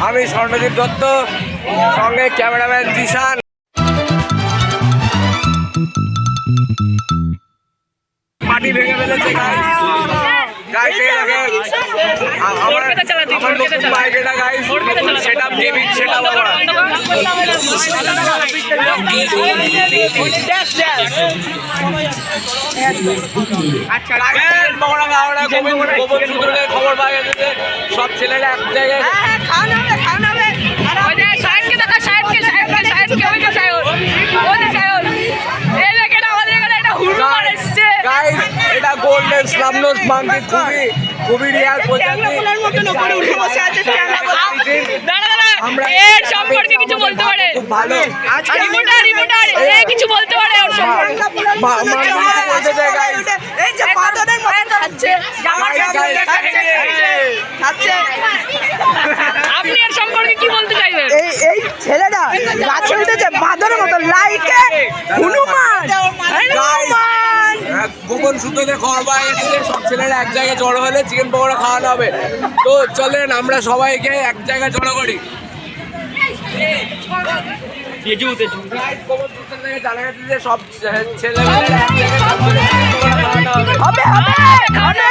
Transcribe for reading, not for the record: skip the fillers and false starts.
আমি স্বর্ণদীপ দত্ত, সঙ্গে ক্যামেরাম্যান জিশান। মাটি ভেঙে ফেলেছে গাইস। গাইস আমার নতুন বাইক এটা গাইস, সেটআপ গেমিং সেটআপ আমার। খবর পাওয়া গেছে যে সব ছেলেরা এক জায়গায় এটা গোল্ডেন স্লামনোজ মাঙ্কি, খুবই রিয়ার প্রজাতি। আমরা এর সম্পর্কে কিছু বলতে পারে? খুব ভালো রিপোর্টার কিছু বলতে পারে ওর সম্পর্কে? বলতে চাই গাইস, এই যে পাথরের মতো খাচ্ছে, আপনি এর সম্পর্কে কি বলতে চাইবেন? এই ছেলেটা গাছে উঠেছে বাঁদরের মতো, লাইকে হনুমান। গোপন সূত্রে খবর পাওয়া গেছে যে সব ছেলেরা এক জায়গায় জড়ো হলে চিকেন পকোড়া খাওয়ানো হবে। তো চলেন আমরা সবাইকে এক জায়গায় জড়ো করি। গোপন সূত্র থেকে জানা গেছে যে সব ছেলেরা এক জায়গায় জড়ো হলে চিকেন পকোড়া খাওয়ানো হবে।